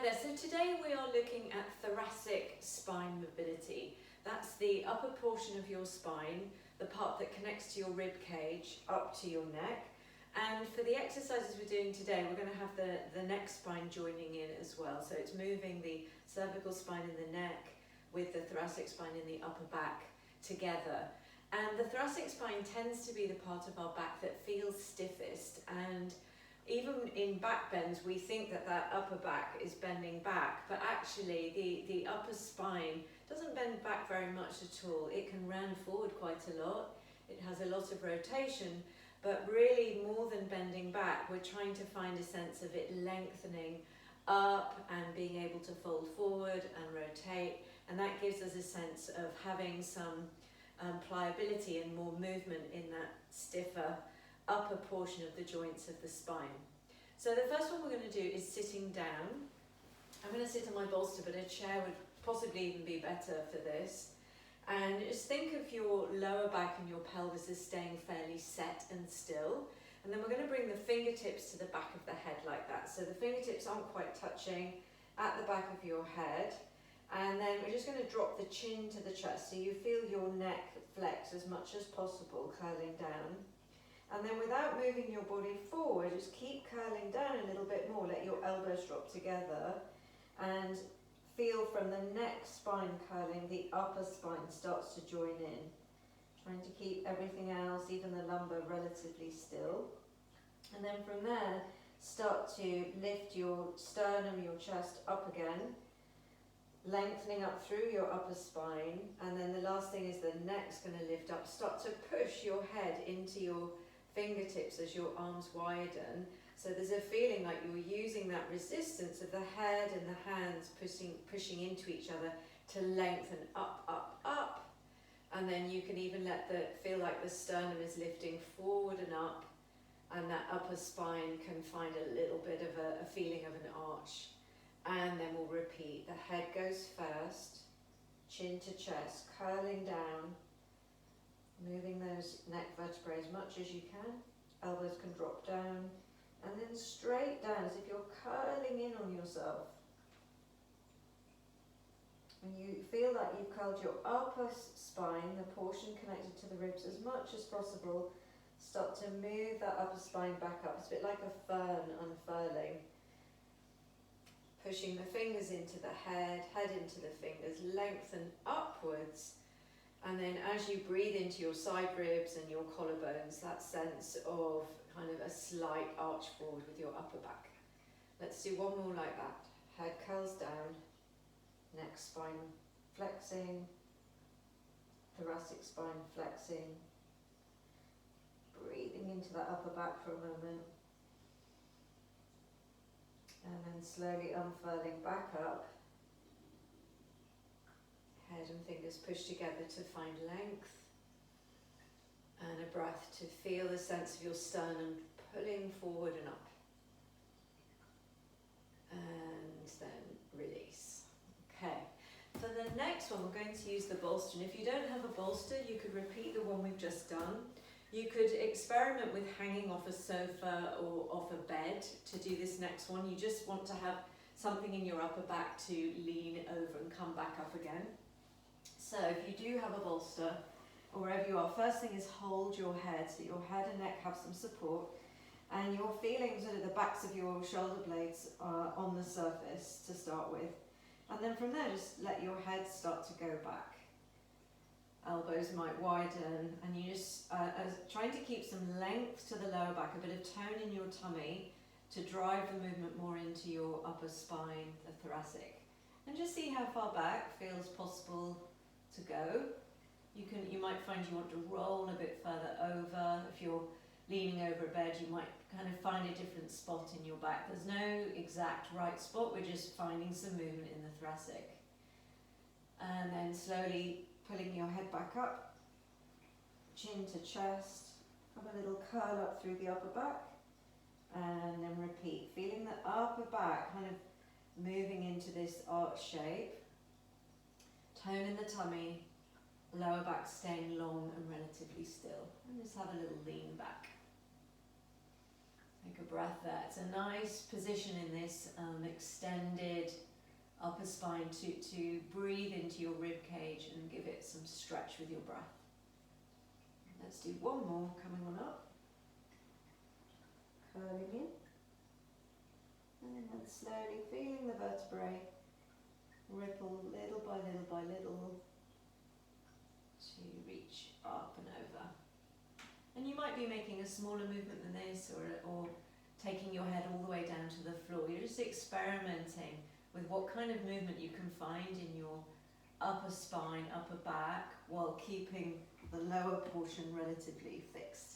there, so today we are looking at thoracic spine mobility. That's the upper portion of your spine, the part that connects to your rib cage up to your neck. And for the exercises we're doing today, we're going to have the neck spine joining in as well. So it's moving the cervical spine in the neck with the thoracic spine in the upper back together. And the thoracic spine tends to be the part of our back that feels stiffest, and even in back bends we think that that upper back is bending back, but actually the upper spine doesn't bend back very much at all. It can round forward quite a lot, it has a lot of rotation, but really more than bending back, we're trying to find a sense of it lengthening up and being able to fold forward and rotate, and that gives us a sense of having some pliability and more movement in that stiffer upper portion of the joints of the spine. So the first one we're going to do is sitting down. I'm going to sit on my bolster, but a chair would possibly even be better for this. And just think of your lower back and your pelvis as staying fairly set and still. And then we're going to bring the fingertips to the back of the head like that. So the fingertips aren't quite touching at the back of your head. And then we're just going to drop the chin to the chest, so you feel your neck flex as much as possible, curling down. And then without moving your body forward, just keep curling down a little bit more. Let your elbows drop together and feel from the neck spine curling, the upper spine starts to join in. Trying to keep everything else, even the lumbar, relatively still. And then from there, start to lift your sternum, your chest up again, lengthening up through your upper spine. And then the last thing is the neck's going to lift up. Start to push your head into your fingertips as your arms widen. So there's a feeling like you're using that resistance of the head and the hands pushing into each other to lengthen up, up, up. And then you can even feel like the sternum is lifting forward and up, and that upper spine can find a little bit of a feeling of an arch. And then we'll repeat. The head goes first, chin to chest, curling down, moving those neck vertebrae as much as you can. Elbows can drop down, and then straight down as if you're curling in on yourself. And you feel like you've curled your upper spine, the portion connected to the ribs, as much as possible. Start to move that upper spine back up. It's a bit like a fern unfurling. Pushing the fingers into the head into the fingers, lengthen upwards. And then as you breathe into your side ribs and your collarbones, that sense of kind of a slight arch forward with your upper back. Let's do one more like that. Head curls down, neck spine flexing, thoracic spine flexing. Breathing into that upper back for a moment. And then slowly unfurling back up. Head and fingers push together to find length. And a breath to feel the sense of your sternum pulling forward and up. And then release. Okay. For the next one, we're going to use the bolster. And if you don't have a bolster, you could repeat the one we've just done. You could experiment with hanging off a sofa or off a bed to do this next one. You just want to have something in your upper back to lean over and come back up again. So if you do have a bolster, or wherever you are, first thing is hold your head, so your head and neck have some support, and you're feeling sort of the backs of your shoulder blades on the surface to start with. And then from there, just let your head start to go back. Elbows might widen, and you just trying to keep some length to the lower back, a bit of tone in your tummy to drive the movement more into your upper spine, the thoracic. And just see how far back feels possible to go. You might find you want to roll a bit further over. If you're leaning over a bed, you might kind of find a different spot in your back. There's no exact right spot, we're just finding some movement in the thoracic. And then slowly pulling your head back up, chin to chest, have a little curl up through the upper back, and then repeat, feeling the upper back kind of moving into this arch shape, tone in the tummy, lower back staying long and relatively still, and just have a little lean back. Take a breath there. It's a nice position in this extended upper spine to breathe into your rib cage and give it some stretch with your breath. Let's do one more, coming on up. Curling in. And then slowly feeling the vertebrae ripple little by little by little to reach up and over. And you might be making a smaller movement than this, or taking your head all the way down to the floor. You're just experimenting with what kind of movement you can find in your upper spine, upper back, while keeping the lower portion relatively fixed.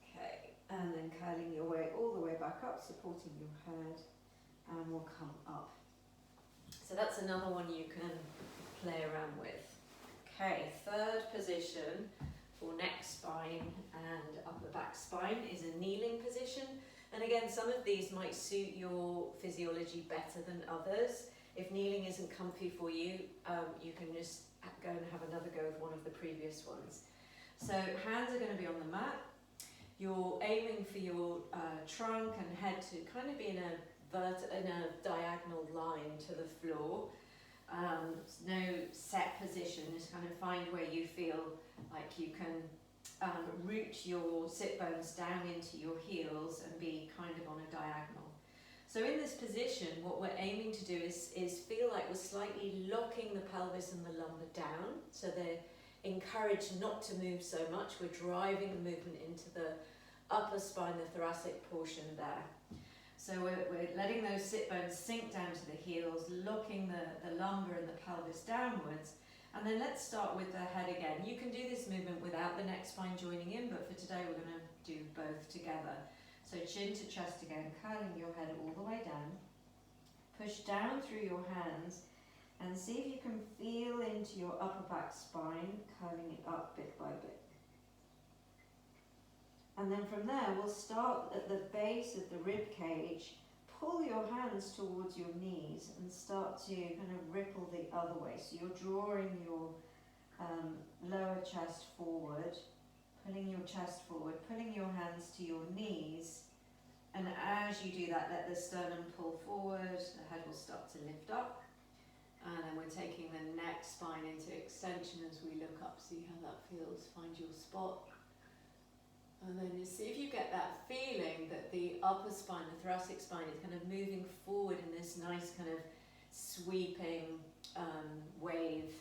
Okay, and then curling your way all the way back up, supporting your head, and we'll come up. So that's another one you can play around with. Okay, third position for neck spine and upper back spine is a kneeling position. And again, some of these might suit your physiology better than others. If kneeling isn't comfy for you, you can just go and have another go with one of the previous ones. So hands are going to be on the mat. You're aiming for your trunk and head to kind of be in a diagonal line to the floor. No set position, just kind of find where you feel like you can root your sit bones down into your heels and be kind of on a diagonal. So in this position, what we're aiming to do is feel like we're slightly locking the pelvis and the lumbar down, so they're encouraged not to move so much. We're driving the movement into the upper spine, the thoracic portion there. So we're letting those sit bones sink down to the heels, locking the lumbar and the pelvis downwards. And then let's start with the head again. You can do this movement without the neck spine joining in, but for today we're going to do both together. So chin to chest again, curling your head all the way down. Push down through your hands and see if you can feel into your upper back spine, curling it up bit by bit. And then from there, we'll start at the base of the rib cage. Pull your hands towards your knees and start to kind of ripple the other way. So you're drawing your lower chest forward, pulling your chest forward, pulling your hands to your knees. And as you do that, let the sternum pull forward, the head will start to lift up. And then we're taking the neck spine into extension as we look up, see how that feels, find your spot. And then you see if you get that feeling that the upper spine, the thoracic spine, is kind of moving forward in this nice kind of sweeping wave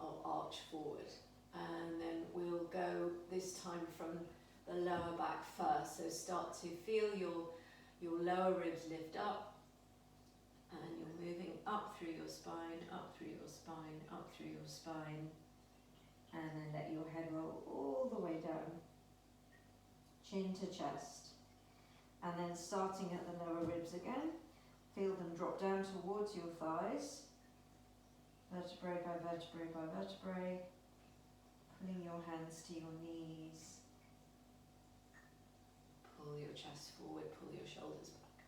or arch forward. And then we'll go this time from the lower back first. So start to feel your lower ribs lift up, and you're moving up through your spine, up through your spine, up through your spine, and then let your head roll all the way down, chin to chest. And then starting at the lower ribs again, feel them drop down towards your thighs, vertebrae by vertebrae by vertebrae, pulling your hands to your knees. Pull your chest forward, pull your shoulders back.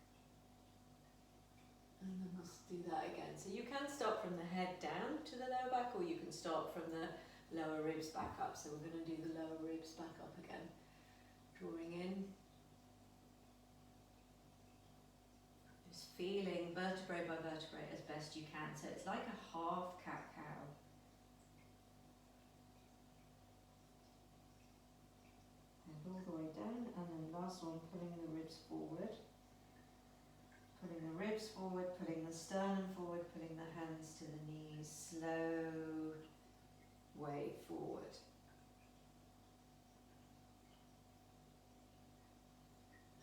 And then let's do that again. So you can start from the head down to the lower back, or you can start from the lower ribs back up. So we're going to do the lower ribs back up again. Drawing in. Just feeling vertebrae by vertebrae as best you can. So it's like a half cat-cow. All the way down, and then last one, pulling the ribs forward, pulling the ribs forward, pulling the sternum forward, pulling the hands to the knees, slow way forward.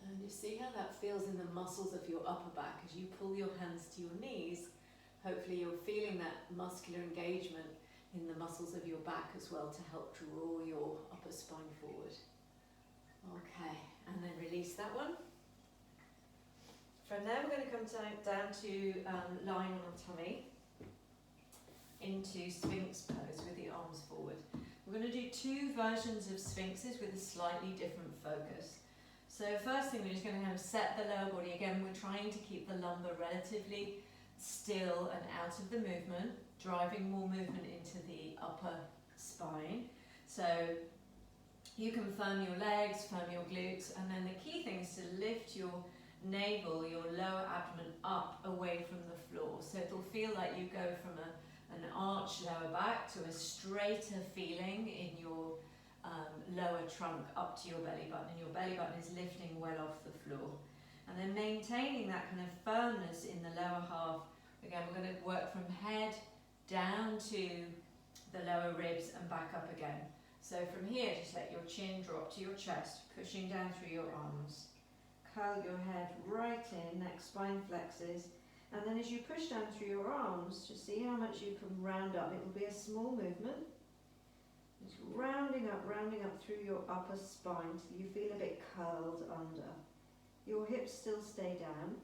And you see how that feels in the muscles of your upper back as you pull your hands to your knees. Hopefully you're feeling that muscular engagement in the muscles of your back as well to help draw your upper spine forward. Okay, and then release that one. From there we're going to come down to lying on our tummy into Sphinx pose with the arms forward. We're going to do two versions of Sphinxes with a slightly different focus. So first thing, we're just going to kind of set the lower body. Again, we're trying to keep the lumbar relatively still and out of the movement, driving more movement into the upper spine. So you can firm your legs, firm your glutes, and then the key thing is to lift your navel, your lower abdomen up away from the floor. arch lower back to a straighter feeling in your lower trunk up to your belly button, and your belly button is lifting well off the floor. And then maintaining that kind of firmness in the lower half. Again, we're going to work from head down to the lower ribs and back up again. So from here, just let your chin drop to your chest, pushing down through your arms. Curl your head right in, neck spine flexes. And then as you push down through your arms, just see how much you can round up. It will be a small movement. Just rounding up through your upper spine till you feel a bit curled under. Your hips still stay down.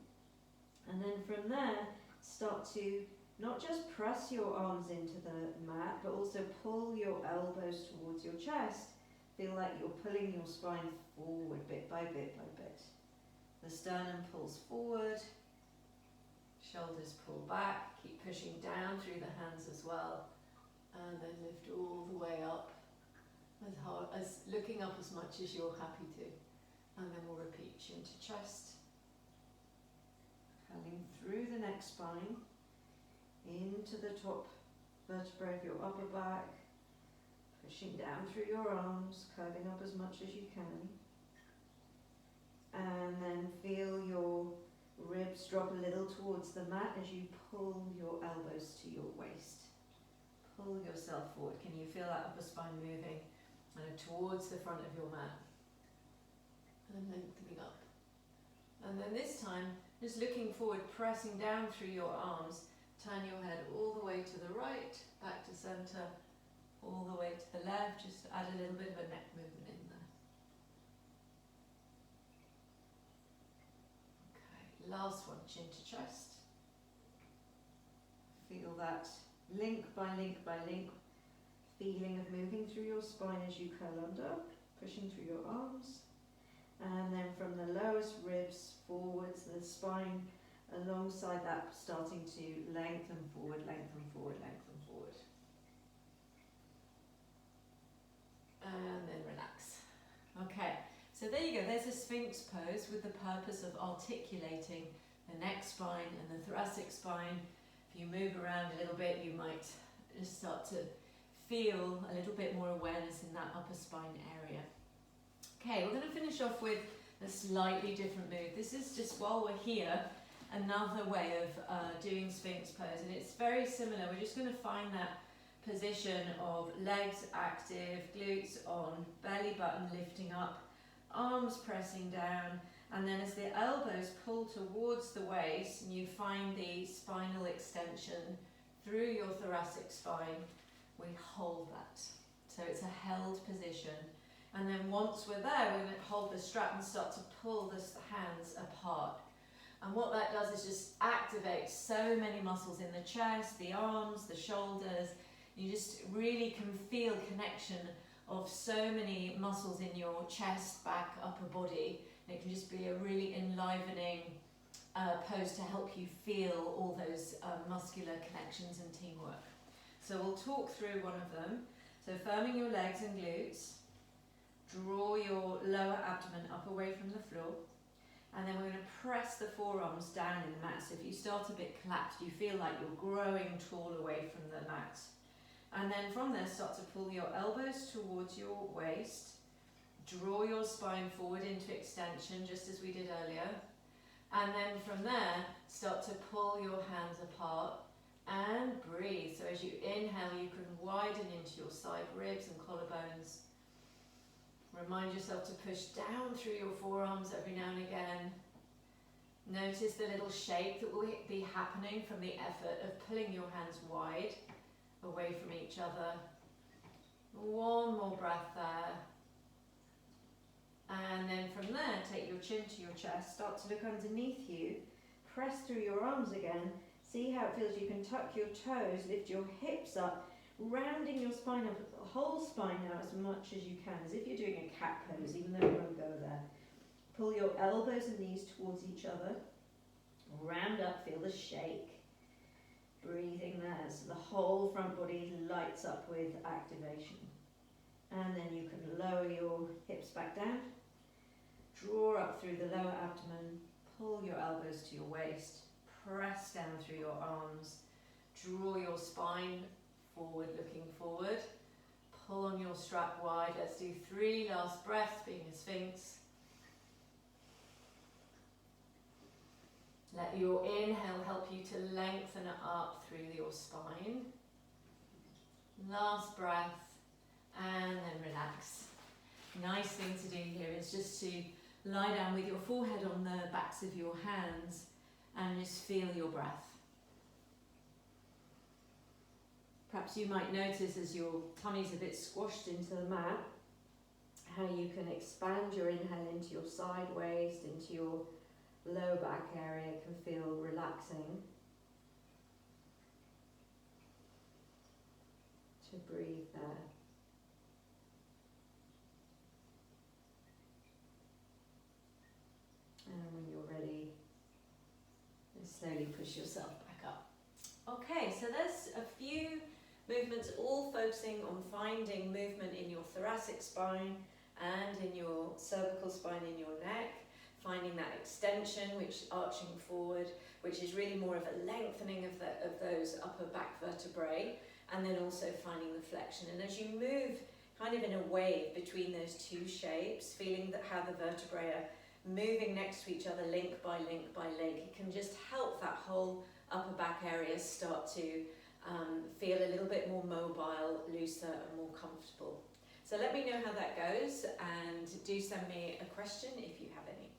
And then from there, start to not just press your arms into the mat, but also pull your elbows towards your chest. Feel like you're pulling your spine forward bit by bit by bit. The sternum pulls forward, shoulders pull back, keep pushing down through the hands as well, and then lift all the way up, as hard as looking up as much as you're happy to. And then we'll repeat chin to chest, curling through the neck spine, into the top vertebrae of your upper back, pushing down through your arms, curving up as much as you can. And then feel your ribs drop a little towards the mat as you pull your elbows to your waist. Pull yourself forward. Can you feel that upper spine moving towards the front of your mat? And lengthening up. And then this time, just looking forward, pressing down through your arms. Turn your head all the way to the right, back to centre, all the way to the left. Just add a little bit of a neck movement in there. Okay, last one, chin to chest. Feel that link by link by link feeling of moving through your spine as you curl under, pushing through your arms. And then from the lowest ribs forwards, the spine alongside that, starting to lengthen forward, lengthen forward, lengthen forward. And then relax. Okay, so there you go. There's a Sphinx pose with the purpose of articulating the neck spine and the thoracic spine. If you move around a little bit, you might just start to feel a little bit more awareness in that upper spine area. Okay, we're going to finish off with a slightly different move. This is just while we're here, another way of doing Sphinx pose, and it's very similar. We're just going to find that position of legs active, glutes on, belly button lifting up, arms pressing down, and then as the elbows pull towards the waist and you find the spinal extension through your thoracic spine, we hold that. So it's a held position. And then once we're there, we're going to hold the strap and start to pull the hands apart. And what that does is just activate so many muscles in the chest, the arms, the shoulders. You just really can feel connection of so many muscles in your chest, back, upper body. And it can just be a really enlivening pose to help you feel all those muscular connections and teamwork. So we'll talk through one of them. So firming your legs and glutes. Draw your lower abdomen up away from the floor. And then we're going to press the forearms down in the mat. So if you start a bit collapsed, you feel like you're growing tall away from the mat. And then from there, start to pull your elbows towards your waist. Draw your spine forward into extension, just as we did earlier. And then from there, start to pull your hands apart and breathe. So as you inhale, you can widen into your side ribs and collarbones. Remind yourself to push down through your forearms every now and again. Notice the little shake that will be happening from the effort of pulling your hands wide away from each other. One more breath there. And then from there, take your chin to your chest. Start to look underneath you. Press through your arms again. See how it feels. You can tuck your toes, lift your hips up, rounding your spine up, the whole spine now as much as you can, as if you're doing a cat pose, even though we won't go there. Pull your elbows and knees towards each other. Round up, feel the shake. Breathing there, so the whole front body lights up with activation. And then you can lower your hips back down. Draw up through the lower abdomen. Pull your elbows to your waist. Press down through your arms. Draw your spine forward, looking forward. Pull on your strap wide. Let's do 3 last breaths, being a Sphinx. Let your inhale help you to lengthen it up through your spine. Last breath, and then relax. Nice thing to do here is just to lie down with your forehead on the backs of your hands and just feel your breath. Perhaps you might notice as your tummy's a bit squashed into the mat, how you can expand your inhale into your side waist, into your low back area. It can feel relaxing. To breathe there. And when you're ready, just slowly push yourself back up. Okay, so there's a few movements, all focusing on finding movement in your thoracic spine and in your cervical spine, in your neck, finding that extension, which arching forward, which is really more of a lengthening of those upper back vertebrae, and then also finding the flexion. And as you move kind of in a wave between those two shapes, feeling that how the vertebrae are moving next to each other, link by link by link, it can just help that whole upper back area start to feel a little bit more mobile, looser and more comfortable. So let me know how that goes, and do send me a question if you have any.